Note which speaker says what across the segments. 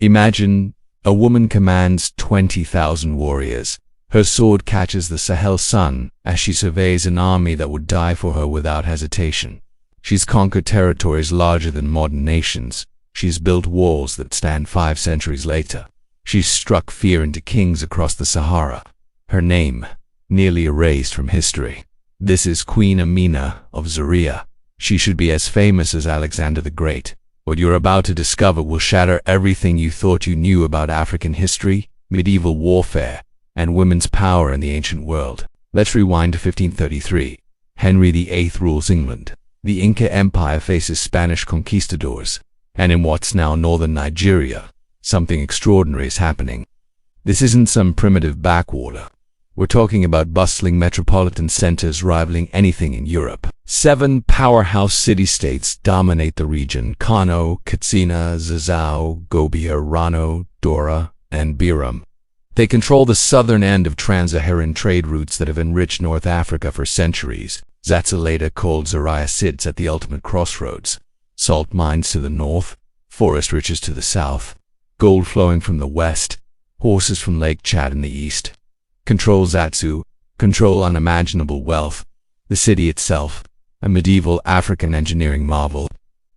Speaker 1: Imagine, a woman commands 20,000 warriors. Her sword catches the Sahel sun as she surveys an army that would die for her without hesitation. She's conquered territories larger than modern nations. She's built walls that stand 5 centuries later. She's struck fear into kings across the Sahara. Her name, nearly erased from history. This is Queen Amina of Zaria. She should be as famous as Alexander the Great. What you're about to discover will shatter everything you thought you knew about African history, medieval warfare, and women's power in the ancient world. Let's rewind to 1533. Henry VIII rules England. The Inca Empire faces Spanish conquistadors. And in what's now northern Nigeria, something extraordinary is happening. This isn't some primitive backwater. We're talking about bustling metropolitan centers rivaling anything in Europe. 7 powerhouse city-states dominate the region: Kano, Katsina, Zazzau, Gobia, Rano, Dora, and Biram. They control the southern end of trans-Saharan trade routes that have enriched North Africa for centuries. Zazzau, later called Zaria, sits at the ultimate crossroads. Salt mines to the north, forest riches to the south, gold flowing from the west, horses from Lake Chad in the east. Control Zazzau, control unimaginable wealth. The city itself, a medieval African engineering marvel.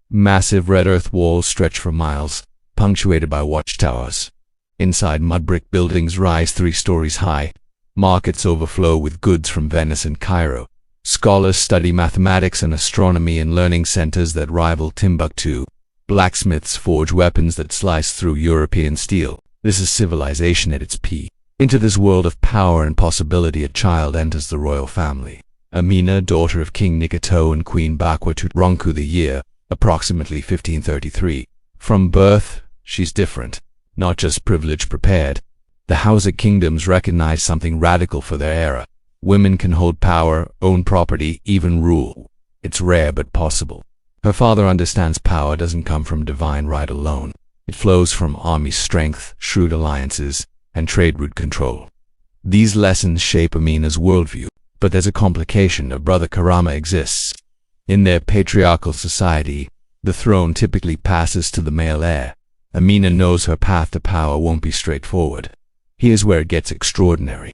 Speaker 1: Massive red earth walls stretch for miles, punctuated by watchtowers. Inside, mud brick buildings rise 3 stories high. Markets overflow with goods from Venice and Cairo. Scholars study mathematics and astronomy in learning centers that rival Timbuktu. Blacksmiths forge weapons that slice through European steel. This is civilization at its peak. Into this world of power and possibility, a child enters the royal family. Amina, daughter of King Niketo and Queen Bakwaturonku, the year, approximately 1533. From birth, she's different. Not just privilege prepared. The Hausa kingdoms recognize something radical for their era. Women can hold power, own property, even rule. It's rare but possible. Her father understands power doesn't come from divine right alone. It flows from army strength, shrewd alliances, and trade route control. These lessons shape Amina's worldview. But there's a complication. Her brother Karama exists. In their patriarchal society, the throne typically passes to the male heir. Amina knows her path to power won't be straightforward. Here's where it gets extraordinary.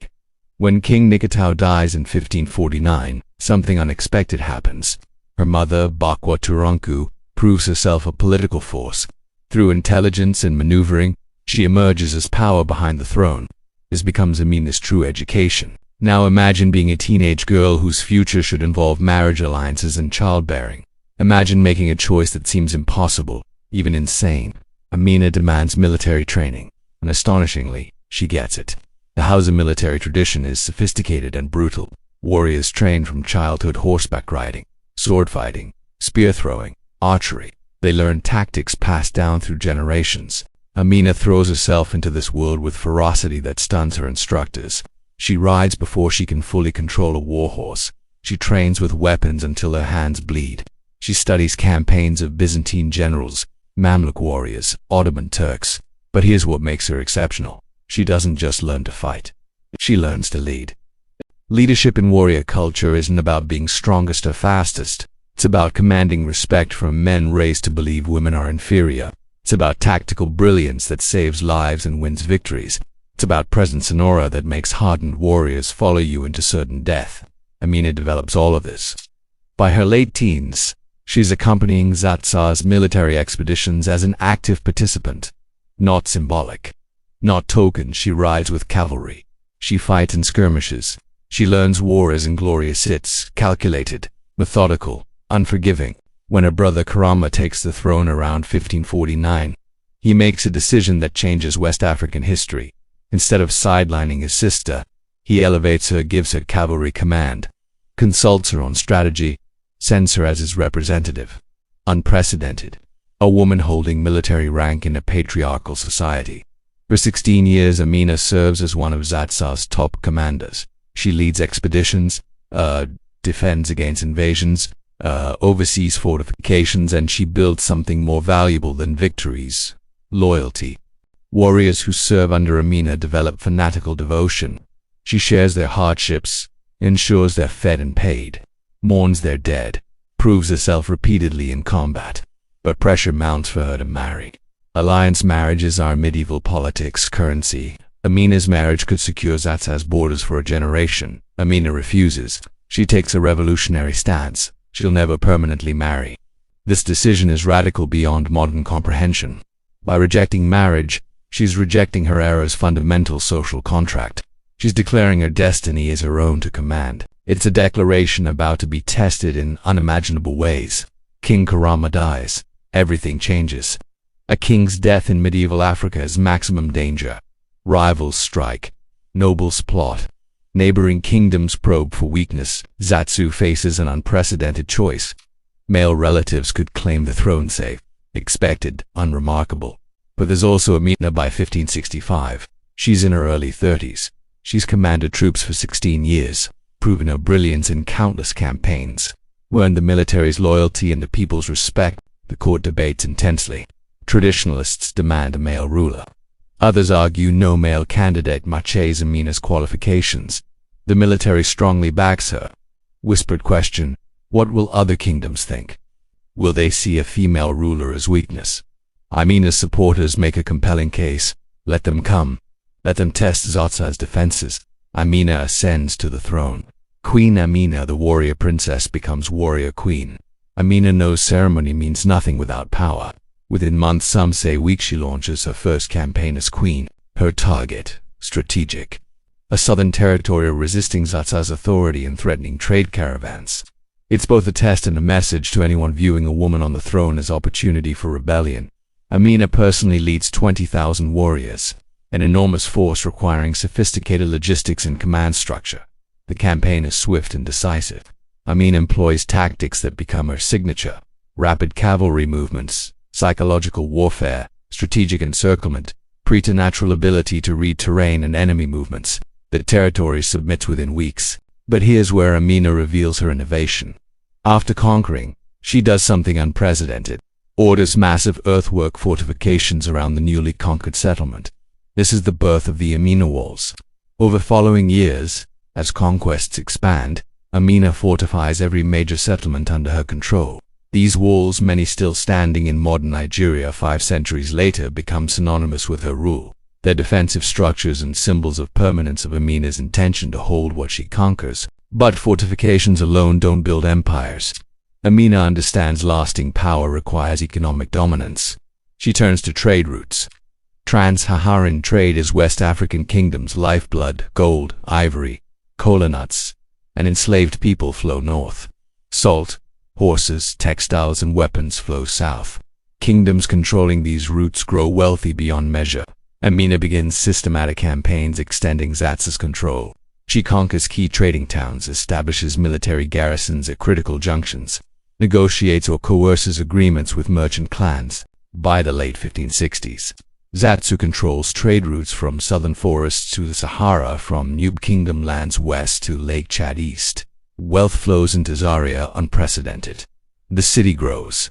Speaker 1: When King Niketo dies in 1549, something unexpected happens. Her mother, Bakwaturonku, proves herself a political force. Through intelligence and maneuvering, she emerges as power behind the throne. This becomes Amina's true education. Now imagine being a teenage girl whose future should involve marriage alliances and childbearing. Imagine making a choice that seems impossible, even insane. Amina demands military training, and astonishingly, she gets it. The Hausa military tradition is sophisticated and brutal. Warriors train from childhood horseback riding, sword fighting, spear throwing, archery. They learn tactics passed down through generations. Amina throws herself into this world with ferocity that stuns her instructors. She rides before she can fully control a warhorse. She trains with weapons until her hands bleed. She studies campaigns of Byzantine generals, Mamluk warriors, Ottoman Turks. But here's what makes her exceptional. She doesn't just learn to fight. She learns to lead. Leadership in warrior culture isn't about being strongest or fastest. It's about commanding respect from men raised to believe women are inferior. It's about tactical brilliance that saves lives and wins victories. It's about presence and aura that makes hardened warriors follow you into certain death. Amina develops all of this. By her late teens, she's accompanying Zazzau's military expeditions as an active participant. Not symbolic. Not token. She rides with cavalry. She fights in skirmishes. She learns war as inglorious hits, calculated, methodical, unforgiving. When her brother Karama takes the throne around 1549, he makes a decision that changes West African history. Instead of sidelining his sister, he elevates her, gives her cavalry command, consults her on strategy, sends her as his representative. Unprecedented. A woman holding military rank in a patriarchal society. For 16 years, Amina serves as one of Zazzau's top commanders. She leads expeditions, defends against invasions, oversees fortifications, and she builds something more valuable than victories: loyalty. Warriors who serve under Amina develop fanatical devotion. She shares their hardships, ensures they're fed and paid, mourns their dead, proves herself repeatedly in combat. But pressure mounts for her to marry. Alliance marriages are medieval politics currency. Amina's marriage could secure Zazzau's borders for a generation. Amina refuses. She takes a revolutionary stance. She'll never permanently marry. This decision is radical beyond modern comprehension. By rejecting marriage, she's rejecting her era's fundamental social contract. She's declaring her destiny as her own to command. It's a declaration about to be tested in unimaginable ways. King Karama dies. Everything changes. A king's death in medieval Africa is maximum danger. Rivals strike. Nobles plot. Neighboring kingdoms probe for weakness. Zazzau faces an unprecedented choice. Male relatives could claim the throne safe. Expected, unremarkable. But there's also Amina by 1565. She's in her early 30s. She's commanded troops for 16 years, proven her brilliance in countless campaigns, earned the military's loyalty and the people's respect. The court debates intensely. Traditionalists demand a male ruler. Others argue no male candidate matches Amina's qualifications. The military strongly backs her. Whispered question: what will other kingdoms think? Will they see a female ruler as weakness? Amina's supporters make a compelling case. Let them come. Let them test Zazzau's defenses. Amina ascends to the throne. Queen Amina, the warrior princess, becomes warrior queen. Amina knows ceremony means nothing without power. Within months, some say weeks, she launches her first campaign as queen. Her target: strategic. A southern territory resisting Zazzau's authority and threatening trade caravans. It's both a test and a message to anyone viewing a woman on the throne as opportunity for rebellion. Amina personally leads 20,000 warriors, an enormous force requiring sophisticated logistics and command structure. The campaign is swift and decisive. Amina employs tactics that become her signature: rapid cavalry movements, psychological warfare, strategic encirclement, preternatural ability to read terrain and enemy movements. The territory submits within weeks. But here's where Amina reveals her innovation. After conquering, she does something unprecedented. Orders massive earthwork fortifications around the newly conquered settlement. This is the birth of the Amina Walls. Over following years, as conquests expand, Amina fortifies every major settlement under her control. These walls, many still standing in modern Nigeria 5 centuries later, become synonymous with her rule. They're defensive structures and symbols of permanence of Amina's intention to hold what she conquers. But fortifications alone don't build empires. Amina understands lasting power requires economic dominance. She turns to trade routes. Trans-Saharan trade is West African kingdoms' lifeblood. Gold, ivory, cola nuts, and enslaved people flow north. Salt, horses, textiles, and weapons flow south. Kingdoms controlling these routes grow wealthy beyond measure. Amina begins systematic campaigns extending Zazzau's control. She conquers key trading towns, establishes military garrisons at critical junctions, negotiates or coerces agreements with merchant clans. By the late 1560s, Zazzau controls trade routes from southern forests to the Sahara, from Nube Kingdom lands west to Lake Chad east. Wealth flows into Zaria unprecedented. The city grows.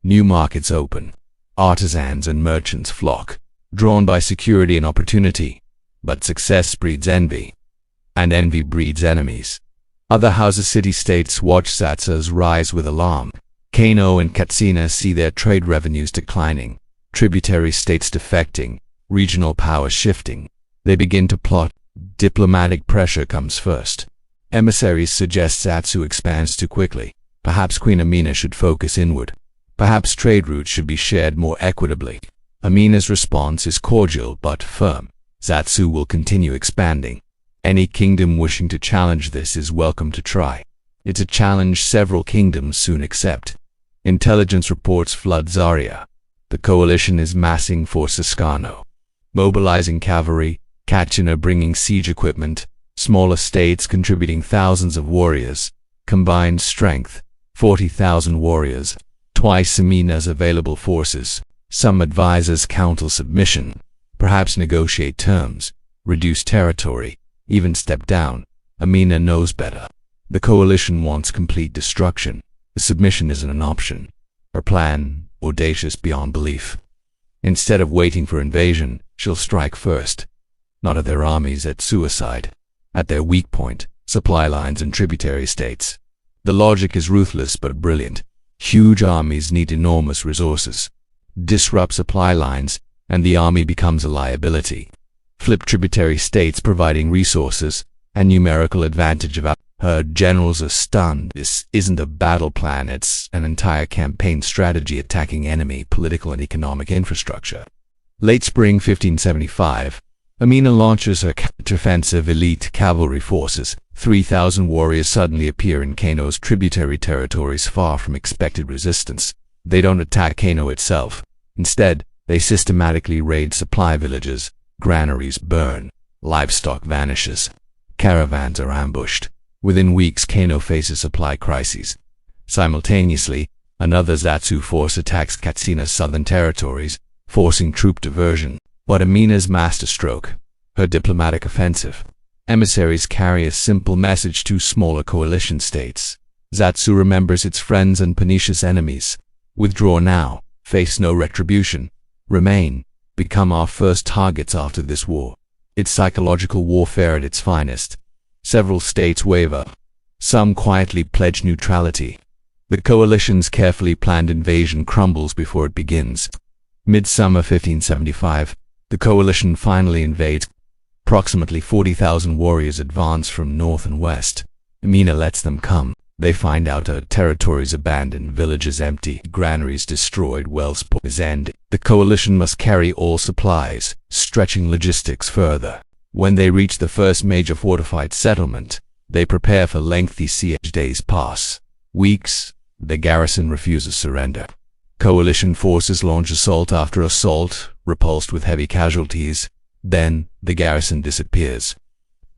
Speaker 1: New markets open. Artisans and merchants flock, drawn by security and opportunity. But success breeds envy, and envy breeds enemies. Other Hausa city-states watch Zazzau's rise with alarm. Kano and Katsina see their trade revenues declining, tributary states defecting, regional power shifting. They begin to plot. Diplomatic pressure comes first. Emissaries suggest Zazzau expands too quickly. Perhaps Queen Amina should focus inward. Perhaps trade routes should be shared more equitably. Amina's response is cordial but firm. Zazzau will continue expanding. Any kingdom wishing to challenge this is welcome to try. It's a challenge several kingdoms soon accept. Intelligence reports flood Zaria. The coalition is massing for Sascano, mobilizing cavalry, Katsina bringing siege equipment, smaller states contributing thousands of warriors. Combined strength: 40,000 warriors, twice Amina's available forces. Some advisors counsel submission, perhaps negotiate terms, reduce territory, even step down. Amina knows better. The coalition wants complete destruction. The submission isn't an option. Her plan, audacious beyond belief. Instead of waiting for invasion, she'll strike first. Not at their armies, at suicide. At their weak point, supply lines and tributary states. The logic is ruthless but brilliant. Huge armies need enormous resources. disrupt supply lines, and the army becomes a liability. Flip tributary states providing resources and numerical advantage of her generals are stunned. This isn't a battle plan, it's an entire campaign strategy attacking enemy political and economic infrastructure. Late spring 1575, Amina launches her counteroffensive elite cavalry forces. 3,000 warriors suddenly appear in Kano's tributary territories far from expected resistance. They don't attack Kano itself. Instead, they systematically raid supply villages, granaries burn, livestock vanishes, caravans are ambushed. Within weeks, Kano faces supply crises. Simultaneously, another Zazzau force attacks Katsina's southern territories, forcing troop diversion. But Amina's masterstroke, her diplomatic offensive. Emissaries carry a simple message to smaller coalition states. Zazzau remembers its friends and pernicious enemies. Withdraw now, face no retribution. Remain, become our first targets after this war. It's psychological warfare at its finest. Several states waver. Some quietly pledge neutrality. The coalition's carefully planned invasion crumbles before it begins. Midsummer 1575, the coalition finally invades. Approximately 40,000 warriors advance from north and west. Amina lets them come. They find out her territories abandoned, villages empty, granaries destroyed, wells poisoned. The coalition must carry all supplies, stretching logistics further. When they reach the first major fortified settlement, they prepare for lengthy siege. Days pass. Weeks. The garrison refuses surrender. Coalition forces launch assault after assault, repulsed with heavy casualties. Then, the garrison disappears.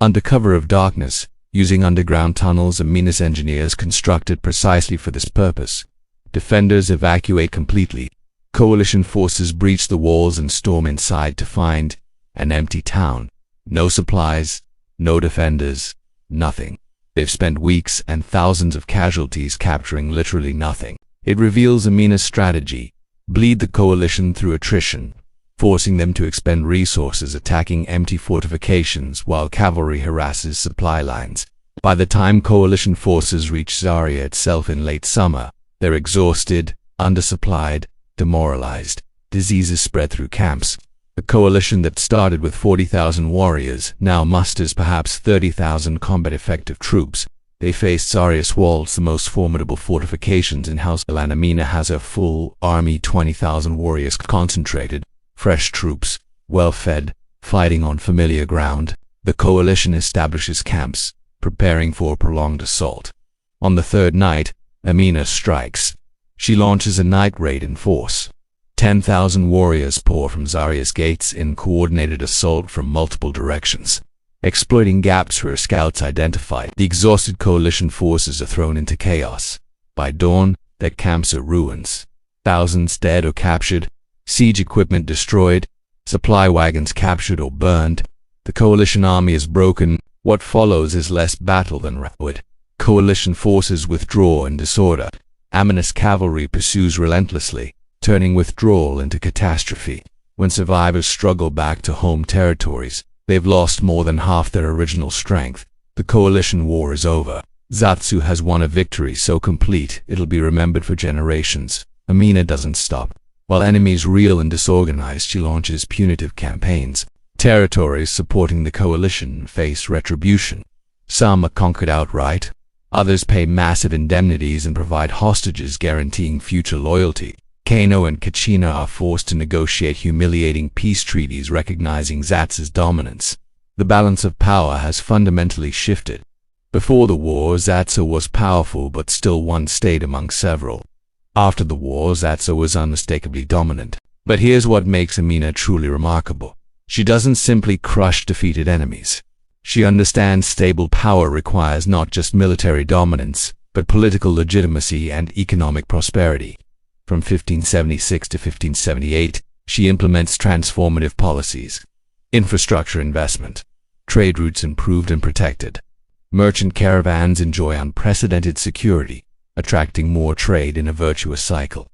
Speaker 1: Under cover of darkness, using underground tunnels Amina's engineers constructed precisely for this purpose, defenders evacuate completely. Coalition forces breach the walls and storm inside to find an empty town. No supplies, no defenders, nothing. They've spent weeks and thousands of casualties capturing literally nothing. It reveals Amina's strategy: bleed the coalition through attrition, forcing them to expend resources attacking empty fortifications while cavalry harasses supply lines. By the time coalition forces reach Zaria itself in late summer, they're exhausted, undersupplied, demoralized. Diseases spread through camps. The coalition that started with 40,000 warriors now musters perhaps 30,000 combat-effective troops. They face Zaria's walls, the most formidable fortifications in Hausa, and Amina has a full army, 20,000 warriors concentrated, fresh troops, well-fed, fighting on familiar ground. The coalition establishes camps, preparing for a prolonged assault. On the third night, Amina strikes. She launches a night raid in force. 10,000 warriors pour from Zaria's gates in coordinated assault from multiple directions. Exploiting gaps her scouts identified, the exhausted coalition forces are thrown into chaos. By dawn, their camps are ruins. Thousands dead or captured, siege equipment destroyed, supply wagons captured or burned. The coalition army is broken. What follows is less battle than rapid. Coalition forces withdraw in disorder. Amina's cavalry pursues relentlessly, turning withdrawal into catastrophe. When survivors struggle back to home territories, they've lost more than half their original strength. The coalition war is over. Zazzau has won a victory so complete it'll be remembered for generations. Amina doesn't stop. While enemies reel and disorganized, she launches punitive campaigns. Territories supporting the coalition face retribution. Some are conquered outright. Others pay massive indemnities and provide hostages guaranteeing future loyalty. Kano and Katsina are forced to negotiate humiliating peace treaties recognizing Zazzau's dominance. The balance of power has fundamentally shifted. Before the war, Zazzau was powerful but still one state among several. After the war, Zazzau was unmistakably dominant. But here's what makes Amina truly remarkable. She doesn't simply crush defeated enemies. She understands stable power requires not just military dominance, but political legitimacy and economic prosperity. From 1576 to 1578, she implements transformative policies. Infrastructure investment. Trade routes improved and protected. Merchant caravans enjoy unprecedented security, attracting more trade in a virtuous cycle.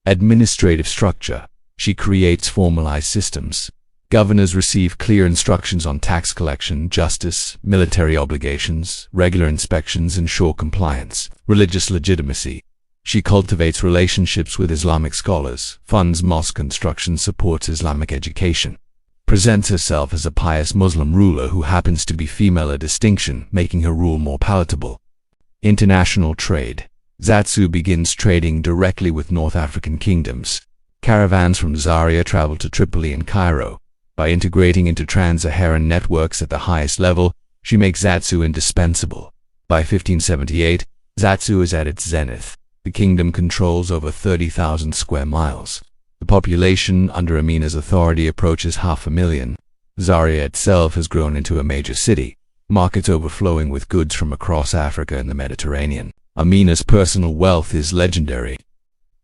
Speaker 1: Administrative structure. She creates formalized systems. Governors receive clear instructions on tax collection, justice, military obligations. Regular inspections ensure compliance. Religious legitimacy. She cultivates relationships with Islamic scholars, funds mosque construction, supports Islamic education, presents herself as a pious Muslim ruler who happens to be female, a distinction making her rule more palatable. International trade. Zazzau begins trading directly with North African kingdoms. Caravans from Zaria travel to Tripoli and Cairo. By integrating into trans-Saharan networks at the highest level, she makes Zazzau indispensable. By 1578, Zazzau is at its zenith. The kingdom controls over 30,000 square miles. The population under Amina's authority approaches 500,000. Zaria itself has grown into a major city, markets overflowing with goods from across Africa and the Mediterranean. Amina's personal wealth is legendary.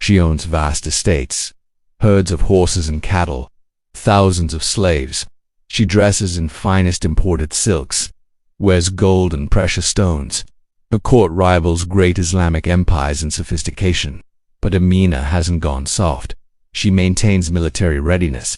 Speaker 1: She owns vast estates, herds of horses and cattle, thousands of slaves. She dresses in finest imported silks, wears gold and precious stones. Her court rivals great Islamic empires in sophistication. But Amina hasn't gone soft. She maintains military readiness.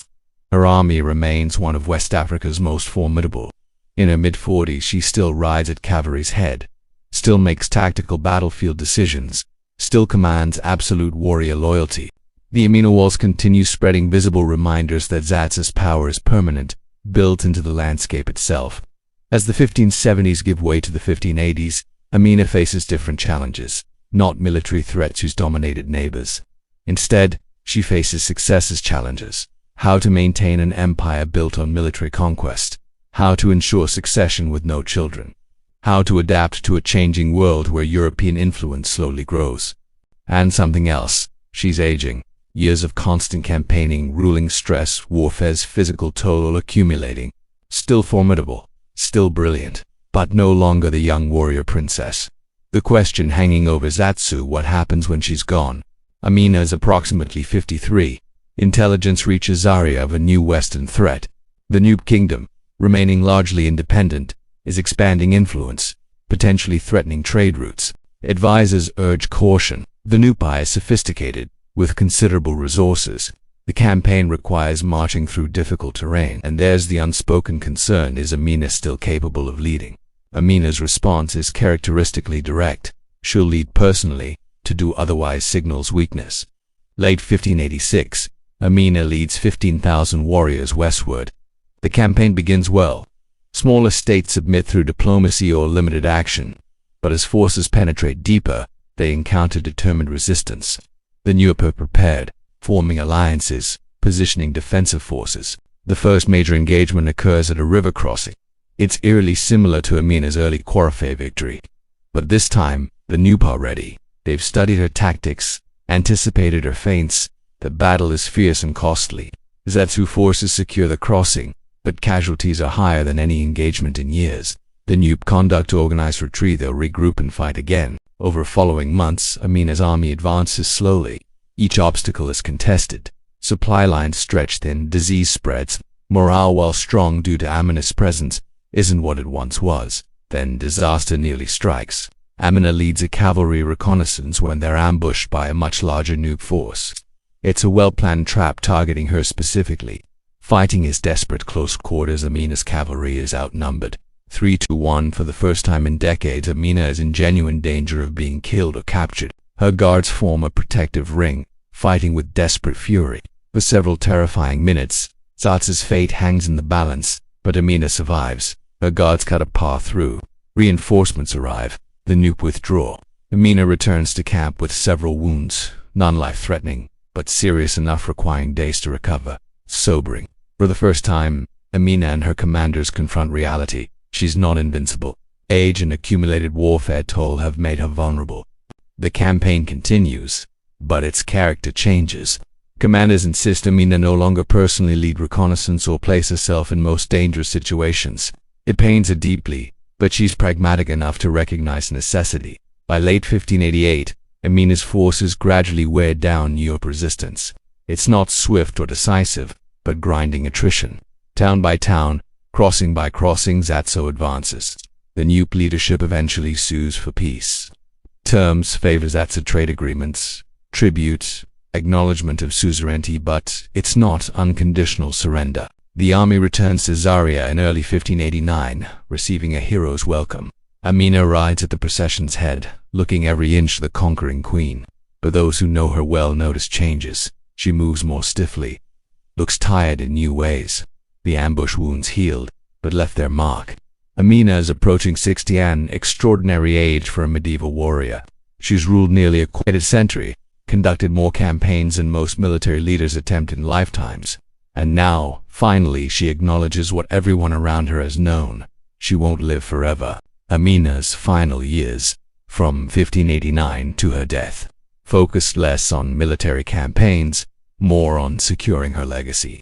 Speaker 1: Her army remains one of West Africa's most formidable. In her mid-40s, she still rides at cavalry's head, still makes tactical battlefield decisions, still commands absolute warrior loyalty. The Amina Walls continue spreading visible reminders that Zazzau's power is permanent, built into the landscape itself. As the 1570s give way to the 1580s, Amina faces different challenges, not military threats whose dominated neighbors. Instead, she faces successes challenges: how to maintain an empire built on military conquest, how to ensure succession with no children, how to adapt to a changing world where European influence slowly grows. And something else: she's aging. Years of constant campaigning, ruling stress, warfare's physical toll accumulating. Still formidable, still brilliant, but no longer the young warrior princess. The question hanging over Zazzau: what happens when she's gone? Amina is approximately 53. Intelligence reaches Zaria of a new Western threat. The new kingdom, remaining largely independent, is expanding influence, potentially threatening trade routes. Advisors urge caution. The Nupi is sophisticated, with considerable resources. The campaign requires marching through difficult terrain, and there's the unspoken concern: is Amina still capable of leading? Amina's response is characteristically direct. She'll lead personally. To do otherwise signals weakness. Late 1586, Amina leads 15,000 warriors westward. The campaign begins well. Smaller states submit through diplomacy or limited action, but as forces penetrate deeper, they encounter determined resistance. The Nupi are prepared, forming alliances, positioning defensive forces. The first major engagement occurs at a river crossing. It's eerily similar to Amina's early Quarafay victory. But this time, the Nupi are ready. They've studied her tactics, anticipated her feints. The battle is fierce and costly. Zazzau forces secure the crossing, but casualties are higher than any engagement in years. The Nupi conduct organized retreat. They'll regroup and fight again. Over following months, Amina's army advances slowly. Each obstacle is contested. Supply lines stretch thin, disease spreads. Morale, while strong due to Amina's presence, isn't what it once was. Then disaster nearly strikes. Amina leads a cavalry reconnaissance when they're ambushed by a much larger Nupi force. It's a well-planned trap targeting her specifically. Fighting is desperate. Close quarters. Amina's cavalry is outnumbered 3-1. For the first time in decades, Amina is in genuine danger of being killed or captured. Her guards form a protective ring, fighting with desperate fury. For several terrifying minutes, Zazzau's fate hangs in the balance, but Amina survives. Her guards cut a path through. Reinforcements arrive. The Nupi withdraw. Amina returns to camp with several wounds, none life-threatening, but serious enough requiring days to recover. Sobering. For the first time, Amina and her commanders confront reality. She's not invincible. Age and accumulated warfare toll have made her vulnerable. The campaign continues, but its character changes. Commanders insist Amina no longer personally lead reconnaissance or place herself in most dangerous situations. It pains her deeply, but she's pragmatic enough to recognize necessity. By late 1588, Amina's forces gradually wear down Nupi resistance. It's not swift or decisive, but grinding attrition. Town by town, crossing by crossing, Zazzau advances. The Nupi leadership eventually sues for peace. Terms favor Zazzau: trade agreements, tribute, acknowledgement of suzerainty, but it's not unconditional surrender. The army returns to Zaria in early 1589, receiving a hero's welcome. Amina rides at the procession's head, looking every inch the conquering queen. but those who know her well notice changes. She moves more stiffly, looks tired in new ways. The ambush wounds healed, but left their mark. Amina is approaching 60, an extraordinary age for a medieval warrior. She's ruled nearly a quarter century, conducted more campaigns than most military leaders attempt in lifetimes. And now, finally, she acknowledges what everyone around her has known. She won't live forever. Amina's final years, from 1589 to her death, focused less on military campaigns, more on securing her legacy.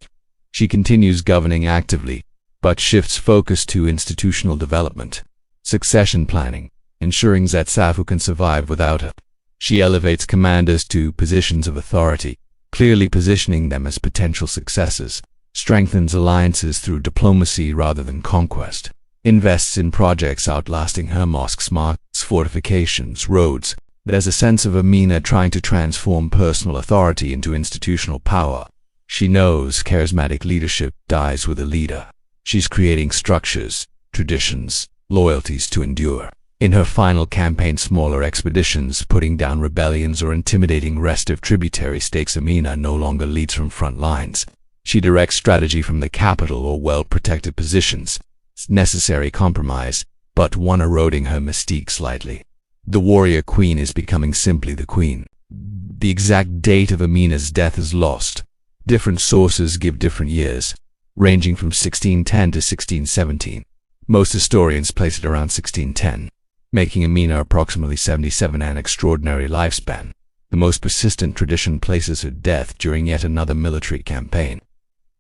Speaker 1: She continues governing actively, but shifts focus to institutional development, succession planning, ensuring Zazzau can survive without her. She elevates commanders to positions of authority, clearly positioning them as potential successors, strengthens alliances through diplomacy rather than conquest, invests in projects outlasting her mosques, fortifications, roads. There's a sense of Amina trying to transform personal authority into institutional power. She knows charismatic leadership dies with a leader. She's creating structures, traditions, loyalties to endure. In her final campaign, smaller expeditions, putting down rebellions or intimidating restive tributary states, Amina no longer leads from front lines. She directs strategy from the capital or well-protected positions. It's necessary compromise, but one eroding her mystique slightly. The warrior queen is becoming simply the queen. The exact date of Amina's death is lost. Different sources give different years, ranging from 1610 to 1617. Most historians place it around 1610, making Amina approximately 77, an extraordinary lifespan. The most persistent tradition places her death during yet another military campaign.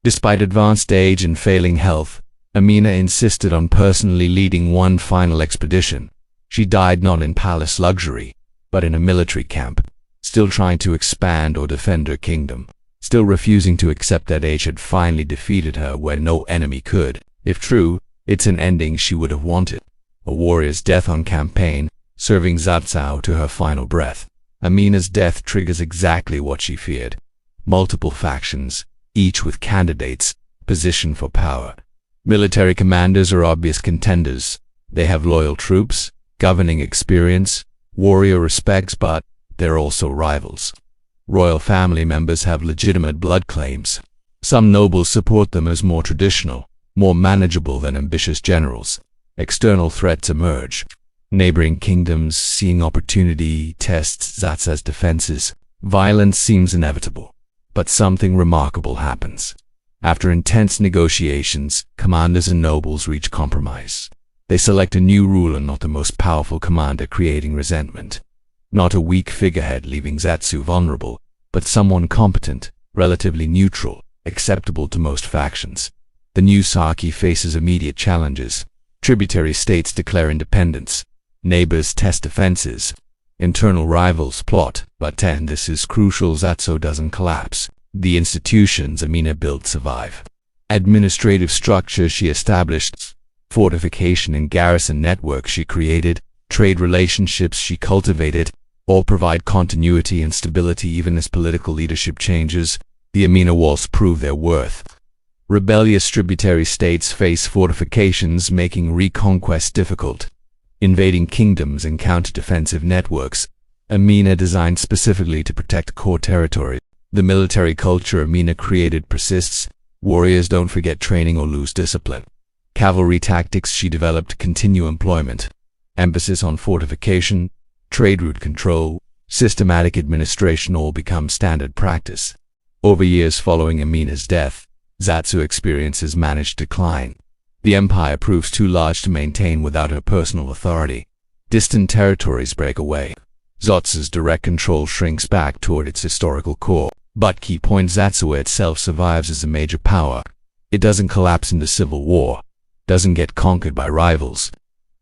Speaker 1: Despite advanced age and failing health, Amina insisted on personally leading one final expedition. She died not in palace luxury, but in a military camp, still trying to expand or defend her kingdom, still refusing to accept that age had finally defeated her where no enemy could. If true, it's an ending she would have wanted. A warrior's death on campaign, serving Zazzau to her final breath. Amina's death triggers exactly what she feared. Multiple factions, each with candidates, positioned for power. Military commanders are obvious contenders. They have loyal troops, governing experience, warrior respects, but they're also rivals. Royal family members have legitimate blood claims. Some nobles support them as more traditional, more manageable than ambitious generals. External threats emerge. Neighboring kingdoms, seeing opportunity, tests Zazzau's defenses. Violence seems inevitable. But something remarkable happens. After intense negotiations, commanders and nobles reach compromise. They select a new ruler, not the most powerful commander, creating resentment. Not a weak figurehead leaving Zazzau vulnerable, but someone competent, relatively neutral, acceptable to most factions. The new Saki faces immediate challenges. Tributary states declare independence. Neighbors test defenses. Internal rivals plot, but and this is crucial, Zazzau doesn't collapse. The institutions Amina built survive. Administrative structure she established, fortification and garrison network she created, trade relationships she cultivated, all provide continuity and stability even as political leadership changes. The Amina Walls prove their worth. Rebellious tributary states face fortifications, making reconquest difficult. Invading kingdoms encounter defensive networks, Amina designed specifically to protect core territory. The military culture Amina created persists. Warriors don't forget training or lose discipline. Cavalry tactics she developed continue employment. Emphasis on fortification, trade route control, systematic administration all become standard practice. Over years following Amina's death, Zazzau experiences managed decline. The empire proves too large to maintain without her personal authority. Distant territories break away. Zazzau's direct control shrinks back toward its historical core. But key point, Zazzau itself survives as a major power. It doesn't collapse into civil war, doesn't get conquered by rivals,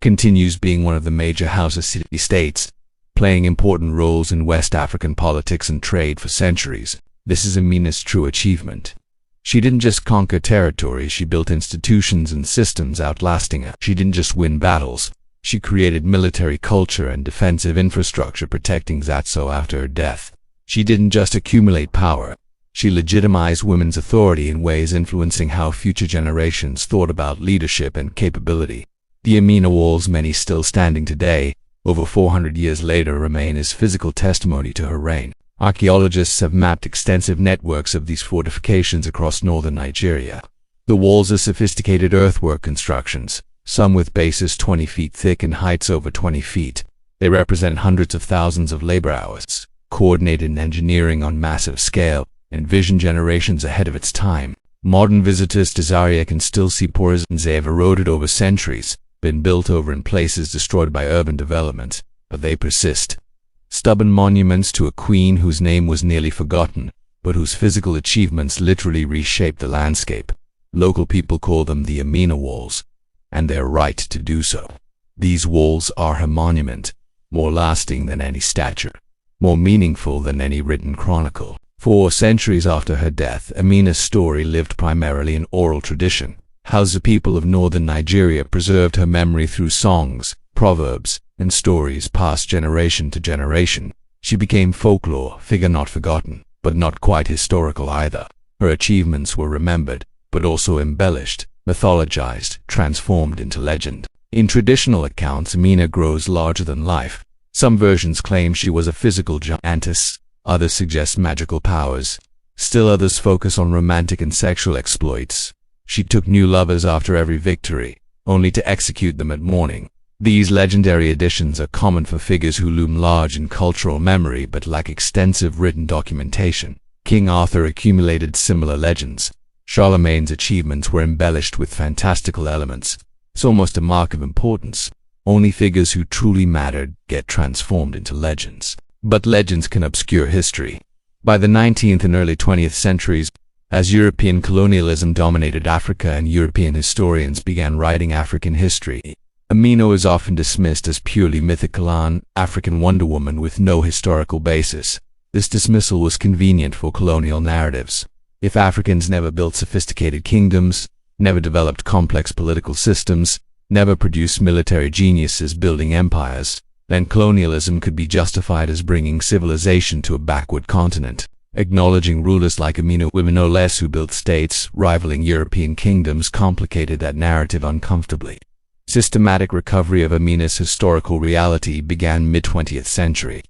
Speaker 1: continues being one of the major Hausa city-states, playing important roles in West African politics and trade for centuries. This is Amina's true achievement. She didn't just conquer territory, she built institutions and systems outlasting her. She didn't just win battles, she created military culture and defensive infrastructure protecting Zazzau after her death. She didn't just accumulate power, she legitimized women's authority in ways influencing how future generations thought about leadership and capability. The Amina Walls, many still standing today, over 400 years later, remain as physical testimony to her reign. Archaeologists have mapped extensive networks of these fortifications across northern Nigeria. The walls are sophisticated earthwork constructions, some with bases 20 feet thick and heights over 20 feet. They represent hundreds of thousands of labor hours, coordinated engineering on massive scale, and vision generations ahead of its time. Modern visitors to Zaria can still see pores they have eroded over centuries, been built over in places destroyed by urban development, but they persist. Stubborn monuments to a queen whose name was nearly forgotten, but whose physical achievements literally reshaped the landscape. Local people call them the Amina Walls, and they're right to do so. These walls are her monument, more lasting than any statue, more meaningful than any written chronicle. For centuries after her death, Amina's story lived primarily in oral tradition. Hausa people of northern Nigeria preserved her memory through songs, proverbs, and stories passed generation to generation. She became folklore, figure not forgotten, but not quite historical either. Her achievements were remembered, but also embellished, mythologized, transformed into legend. In traditional accounts, Amina grows larger than life. Some versions claim she was a physical giantess, others suggest magical powers. Still others focus on romantic and sexual exploits. She took new lovers after every victory, only to execute them at morning. These legendary additions are common for figures who loom large in cultural memory but lack extensive written documentation. King Arthur accumulated similar legends. Charlemagne's achievements were embellished with fantastical elements. It's almost a mark of importance. Only figures who truly mattered get transformed into legends. But legends can obscure history. By the 19th and early 20th centuries, as European colonialism dominated Africa and European historians began writing African history, Amina was often dismissed as purely mythical, an African Wonder Woman with no historical basis. This dismissal was convenient for colonial narratives. If Africans never built sophisticated kingdoms, never developed complex political systems, never produced military geniuses building empires, then colonialism could be justified as bringing civilization to a backward continent. Acknowledging rulers like Amina, women no less, who built states rivaling European kingdoms, complicated that narrative uncomfortably. Systematic recovery of Amina's historical reality began mid-20th century,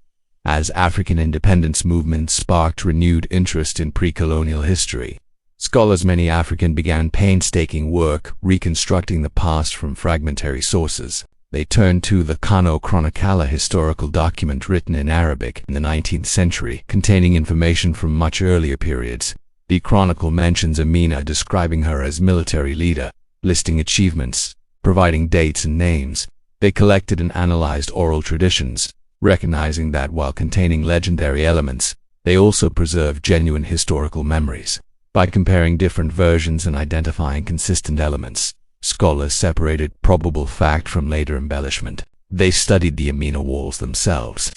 Speaker 1: as African independence movements sparked renewed interest in pre-colonial history. Scholars, many African, began painstaking work reconstructing the past from fragmentary sources. They turned to the Kano Chronicala historical document written in Arabic in the 19th century, containing information from much earlier periods. The chronicle mentions Amina, describing her as military leader, listing achievements, providing dates and names. They collected and analyzed oral traditions, recognizing that while containing legendary elements, they also preserved genuine historical memories. By comparing different versions and identifying consistent elements, scholars separated probable fact from later embellishment. They studied the Amina Walls themselves.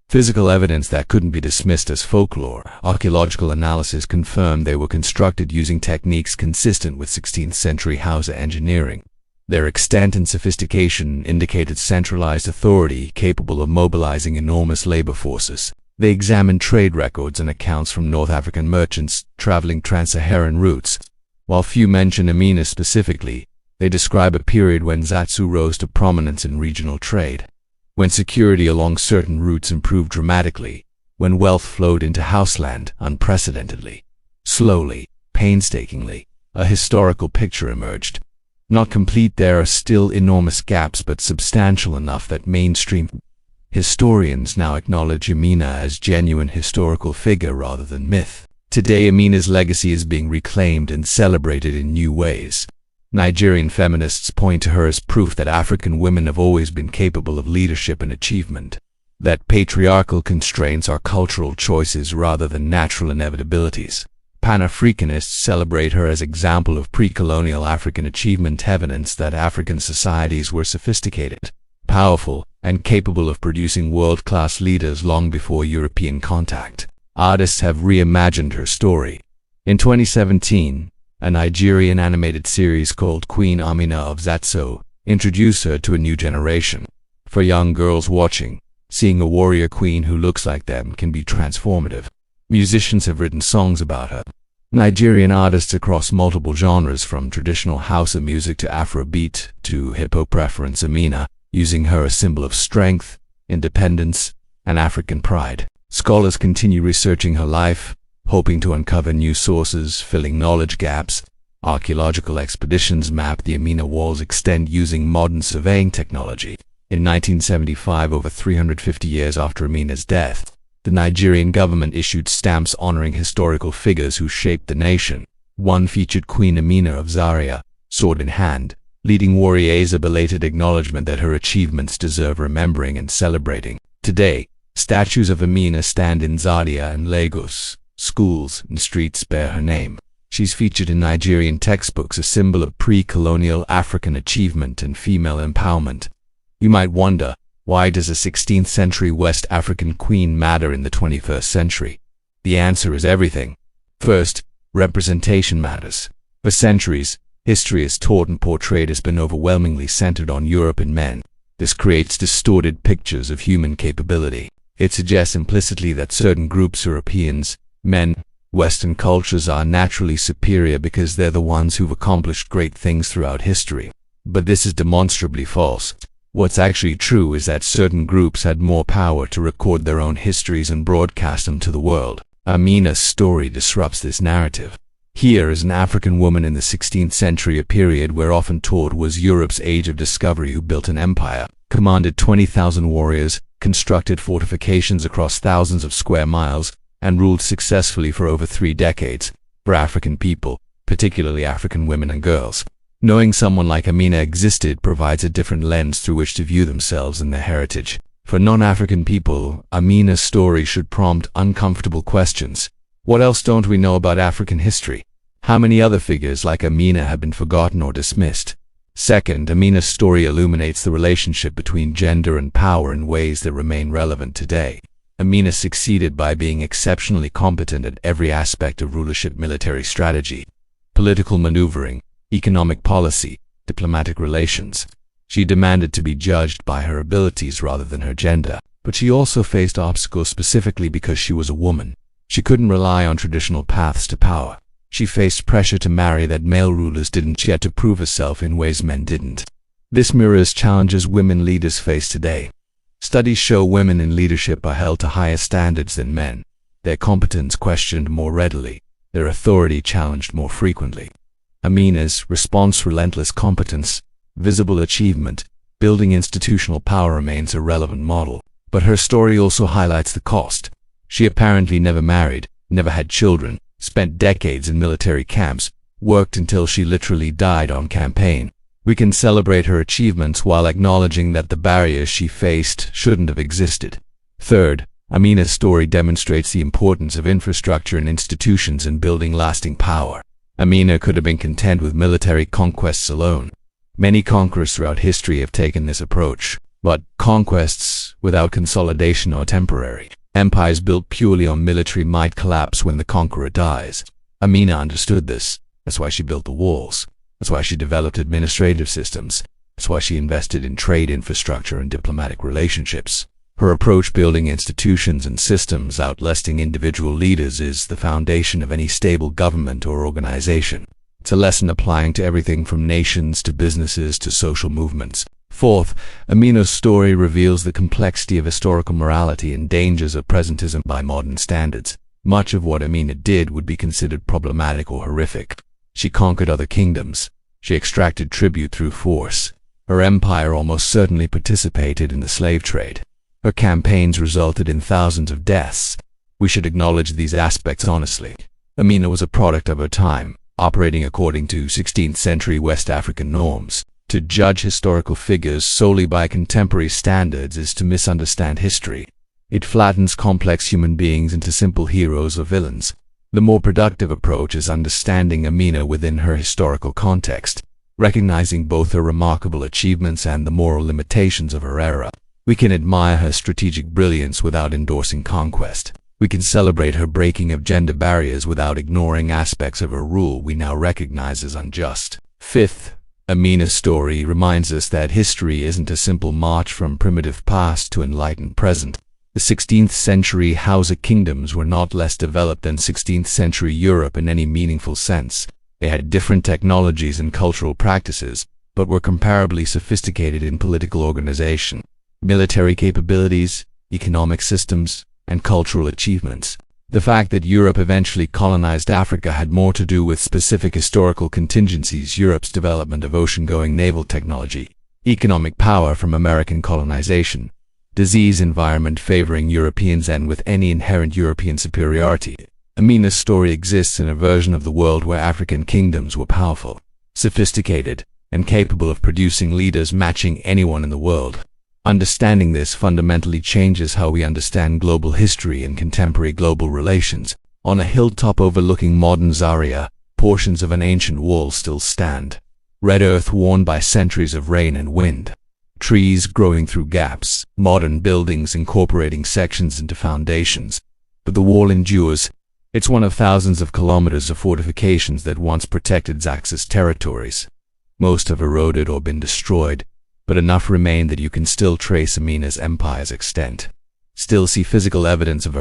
Speaker 1: Physical evidence that couldn't be dismissed as folklore. Archaeological analysis confirmed they were constructed using techniques consistent with 16th century Hausa engineering. Their extent and sophistication indicated centralized authority capable of mobilizing enormous labor forces. They examined trade records and accounts from North African merchants traveling trans-Saharan routes. While few mention Amina specifically, they describe a period when Zazzau rose to prominence in regional trade, when security along certain routes improved dramatically, when wealth flowed into Houseland unprecedentedly. Slowly, painstakingly, a historical picture emerged. Not complete, there are still enormous gaps, but substantial enough that mainstream historians now acknowledge Amina as genuine historical figure rather than myth. Today, Amina's legacy is being reclaimed and celebrated in new ways. Nigerian feminists point to her as proof that African women have always been capable of leadership and achievement, that patriarchal constraints are cultural choices rather than natural inevitabilities. Pan-Africanists celebrate her as example of pre-colonial African achievement, evidence that African societies were sophisticated, powerful, and capable of producing world-class leaders long before European contact. Artists have reimagined her story. In 2017, a Nigerian animated series called Queen Amina of Zazzau introduced her to a new generation. For young girls watching, seeing a warrior queen who looks like them can be transformative. Musicians have written songs about her. Nigerian artists across multiple genres, from traditional Hausa music to Afrobeat to hip-hop, reference Amina, using her as a symbol of strength, independence, and African pride. Scholars continue researching her life, hoping to uncover new sources, filling knowledge gaps. Archaeological expeditions map the Amina Walls extent using modern surveying technology. In 1975, over 350 years after Amina's death, the Nigerian government issued stamps honoring historical figures who shaped the nation. One featured Queen Amina of Zaria, sword in hand, leading warriors, a belated acknowledgement that her achievements deserve remembering and celebrating. Today, statues of Amina stand in Zaria and Lagos. Schools and streets bear her name. She's featured in Nigerian textbooks, a symbol of pre-colonial African achievement and female empowerment. You might wonder, why does a 16th century West African queen matter in the 21st century? The answer is everything. First, representation matters. For centuries, history as taught and portrayed has been overwhelmingly centered on European men. This creates distorted pictures of human capability. It suggests implicitly that certain groups, Europeans, men, Western cultures, are naturally superior because they're the ones who've accomplished great things throughout history. But this is demonstrably false. What's actually true is that certain groups had more power to record their own histories and broadcast them to the world. Amina's story disrupts this narrative. Here is an African woman in the 16th century, a period we're often taught was Europe's age of discovery, who built an empire, commanded 20,000 warriors, constructed fortifications across thousands of square miles, and ruled successfully for over 3 decades. For African people, particularly African women and girls, knowing someone like Amina existed provides a different lens through which to view themselves and their heritage. For non-African people, Amina's story should prompt uncomfortable questions. What else don't we know about African history? How many other figures like Amina have been forgotten or dismissed? Second, Amina's story illuminates the relationship between gender and power in ways that remain relevant today. Amina succeeded by being exceptionally competent at every aspect of rulership: military strategy, political maneuvering, economic policy, diplomatic relations. She demanded to be judged by her abilities rather than her gender, but she also faced obstacles specifically because she was a woman. She couldn't rely on traditional paths to power. She faced pressure to marry that male rulers didn't. She had to prove herself in ways men didn't. This mirrors challenges women leaders face today. Studies show women in leadership are held to higher standards than men, their competence questioned more readily, their authority challenged more frequently. Amina's response: relentless competence, visible achievement, building institutional power remains a relevant model. But her story also highlights the cost. She apparently never married, never had children, spent decades in military camps, worked until she literally died on campaign. We can celebrate her achievements while acknowledging that the barriers she faced shouldn't have existed. Third, Amina's story demonstrates the importance of infrastructure and institutions in building lasting power. Amina could have been content with military conquests alone. Many conquerors throughout history have taken this approach, but conquests without consolidation are temporary. Empires built purely on military might collapse when the conqueror dies. Amina understood this. That's why she built the walls. That's why she developed administrative systems. That's why she invested in trade infrastructure and diplomatic relationships. Her approach, building institutions and systems, outlasting individual leaders, is the foundation of any stable government or organization. It's a lesson applying to everything from nations to businesses to social movements. Fourth, Amina's story reveals the complexity of historical morality and dangers of presentism by modern standards. Much of what Amina did would be considered problematic or horrific. She conquered other kingdoms. She extracted tribute through force. Her empire almost certainly participated in the slave trade. Her campaigns resulted in thousands of deaths. We should acknowledge these aspects honestly. Amina was a product of her time, operating according to 16th century West African norms. To judge historical figures solely by contemporary standards is to misunderstand history. It flattens complex human beings into simple heroes or villains. The more productive approach is understanding Amina within her historical context, recognizing both her remarkable achievements and the moral limitations of her era. We can admire her strategic brilliance without endorsing conquest. We can celebrate her breaking of gender barriers without ignoring aspects of her rule we now recognize as unjust. Fifth, Amina's story reminds us that history isn't a simple march from primitive past to enlightened present. The 16th century Hausa kingdoms were not less developed than 16th century Europe in any meaningful sense. They had different technologies and cultural practices, but were comparably sophisticated in political organization. military capabilities, economic systems, and cultural achievements. The fact that Europe eventually colonized Africa had more to do with specific historical contingencies: Europe's development of ocean-going naval technology, economic power from American colonization, disease environment favoring Europeans, and with any inherent European superiority. Amina's story exists in a version of the world where African kingdoms were powerful, sophisticated, and capable of producing leaders matching anyone in the world. Understanding this fundamentally changes how we understand global history and contemporary global relations. On a hilltop overlooking modern Zaria, portions of an ancient wall still stand. Red earth worn by centuries of rain and wind. Trees growing through gaps, modern buildings incorporating sections into foundations. But the wall endures. It's one of thousands of kilometers of fortifications that once protected Zazzau's territories. Most have eroded or been destroyed, but enough remain that you can still trace Amina's empire's extent. Still see physical evidence of her